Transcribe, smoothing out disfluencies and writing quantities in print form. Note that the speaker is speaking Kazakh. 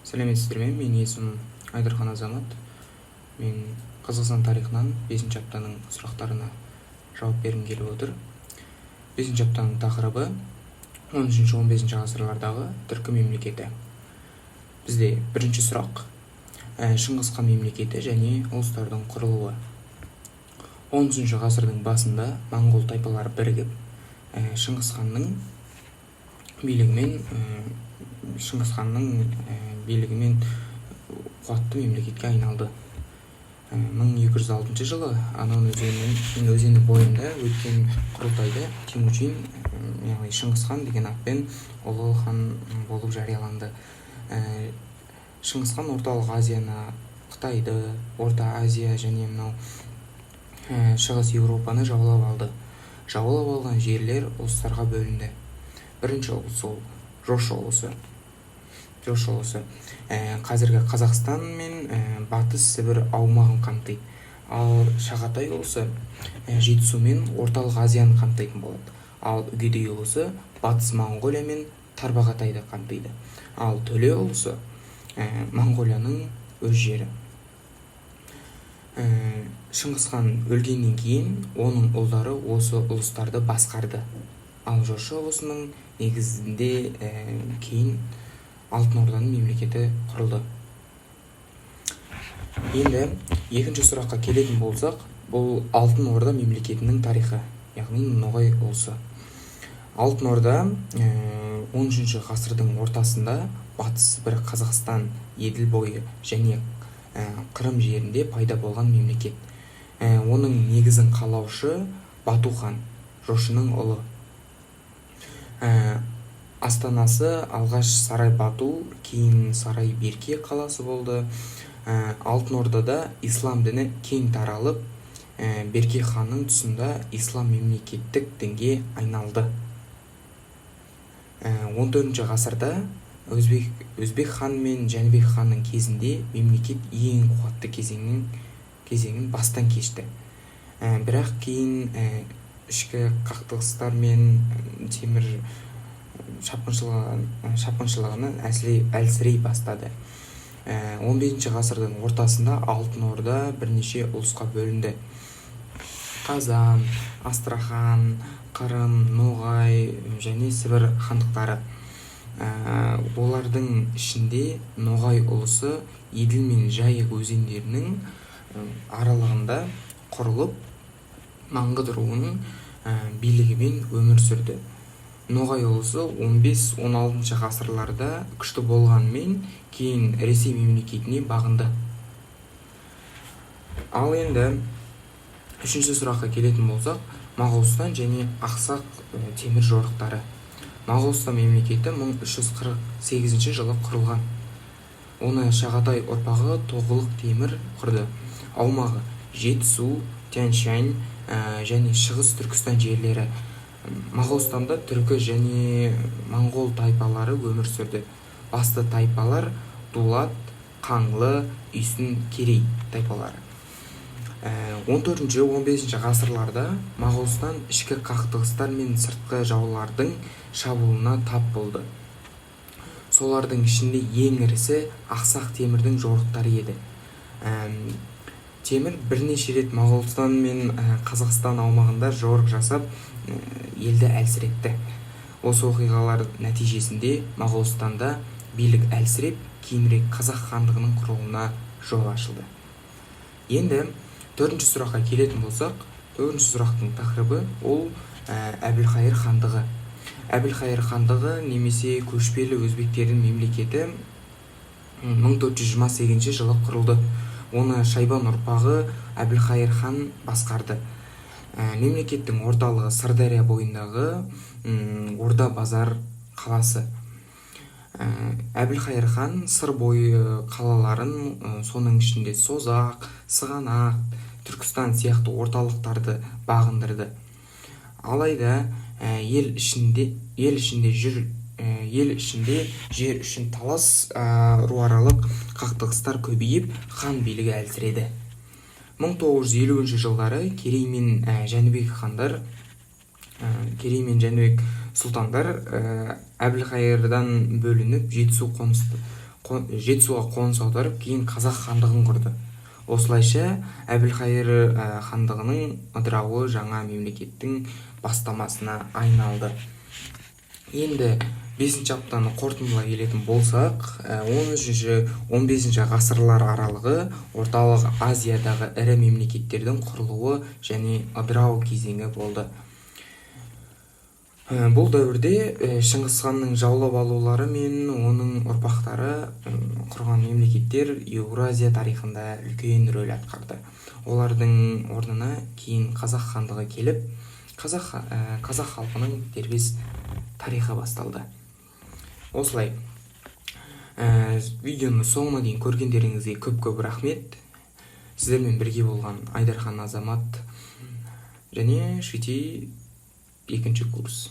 Сәлеметсіздер ме? Менің есімім Айдархан Азамат. Мен Қазақстан тарихынан 5-ші аптаның сұрақтарына жауап бергім келіп отыр. 5-ші аптаның тақырыбы 13-15 ғасырлардағы түркі мемлекеті. Бізде бірінші сұрақ Шыңғыс хан мемлекеті және ұлыстардың құрылуы. 13-ші ғасырдың басында моңғол тайпалары бірігіп, Шыңғыс ханның билігімен қуатты мемлекетке айналды. 1206 жылы Анон өзені бойында өткен құрылтайда Темучин, яғни Шыңғыс хан деген атпен ұлы хан болып жарияланды. Шыңғыс хан орталық Азияны, Қытайды, Орта Азия және Шығыс Еуропаны жаулап алды. Жаулап алған жерлер ұлыстарға бөлінді. Бірінші ұлыс ол Жошы ұлысы. Қазіргі Қазақстан мен Батыс Сібір аумағын қамтиды. Ал Шағатай ұлысы Жетісу мен орталық Азияны қамтитын болады. Ал Үгедей ұлысы Батыс Моңғолия мен Тарбағатайды қамтиды. Ал Төле ұлысы Моңғолияның өз жері. Шыңғыс хан өлгеннен кейін оның ұлдары осы ұлыстарды басқарды. Ал Жошы ұлысының негізінде кейін Алтын Орданың мемлекеті құрылды. Енді екінші сұраққа келетін болсақ, бұл Алтын Орда мемлекетінің тарихы, яғни Ноғай ұлысы. Алтын Орда 13-ші ғасырдың ортасында Батыс Сібір, Қазақстан, Еділ бойы және Қырым жерінде пайда болған мемлекет. Оның негізін қалаушы Бату хан, Жошының ұлы. Астанасы алғаш Сарай Бату, кейін Сарай Берке қаласы болды. Алтын Ордада ислам діні кең таралып, Берке ханның тұсында ислам мемлекеттік дінге айналды. 14-ші ғасырда Өзбек хан мен Жәнібек ханның кезінде мемлекет ең қуатты кезеңін бастан кешті. Бірақ кейін ішкі қақтығыстар мен темір шапқыншылығына әлсірей бастады. 15-ші ғасырдың ортасында Алтын Орда бірнеше ұлысқа бөлінді. Қазан, Астрахан, Қырым, Ноғай және Сібір хандықтары. Олардың ішінде Ноғай ұлысы Еділ мен Жайық өзендерінің аралығында құрылып, Маңғыт руының билігімен өмір сүрді. Ноғай ұлысы 15-16 ғасырларда күшті болғанмен, кейін Ресей мемлекетіне бағынды. Ал енді үшінші сұраққа келетін болсақ, Моғолстан және Ақсақ темір жорықтары. Моғолстан мемлекеті 1348 жылы құрылған. Оны Шағатай ұрпағы Тоғылық темір құрды. Аумағы Жетісу, Тянь-Шань және Шығыс Түркістан жерлері. Моғолстанда түркі және моңғол тайпалары өмір сүрді. Басты тайпалар Дулат, Қаңлы, Үйсін, Керей тайпалары. 14-15 ғасырларда Моғолстан ішкі қақтығыстар мен сыртқы жаулардың шабуылына тап болды. Солардың ішінде ең ірісі Ақсақ темірдің жорықтары еді. Темір бірнеше рет Моғолстан мен Қазақстан аумағында жорық жасап, елді әлсіретті. Осы оқиғалар нәтижесінде Моғолстанда билік әлсіреп, кейінірек Қазақ хандығының құрылуына жол ашылды. Енді төртінші сұраққа келетін болсақ, төртінші сұрақтың тақырыбы ол Әбілқайыр хандығы. Әбілқайыр хандығы немесе көшпелі өзбектердің мемлекеті 1428 жылы құрылды. Оны Шайбан ұрпағы Әбілқайыр хан басқарды. Мемлекеттің орталығы Сырдария бойындағы Орда Базар қаласы. Әбілқайыр хан сыр бойы қалаларын, соның ішінде Созақ, Сығанақ, Түркістан сияқты орталықтарды бағындырды. Алайда ел ішінде жер үшін талас, руаралық қақтығыстар көбейіп, хан билігі әлсіреді. 1950 жылдары Керей мен Жәнібек сұлтандар Әбілқайырдан бөлініп Жетісу Жетісуға қоныс аударып, кейін қазақ хандығын құрды. Осылайша Әбілқайыр хандығының ыдырауы жаңа мемлекеттің бастамасына айналды. Енді 5-ші аптаны қорытындылай келетін болсақ, 13-15 ғасырлар аралығы орталық Азиядағы ірі мемлекеттердің құрылуы және ыдырау кезеңі болды. Бұл дәуірде Шыңғыс ханның жаулап алулары мен оның ұрпақтары құрған мемлекеттер Еуразия тарихында үлкен рөл атқарды. Олардың орнына кейін қазақ хандығы келіп, қазақ халқының дербес тарихы басталды. Осылай, видеоны соңына дейін көргендеріңізге көп рахмет. Сіздермен бірге болған Айдархан Азамат және Шити 2-ші курс.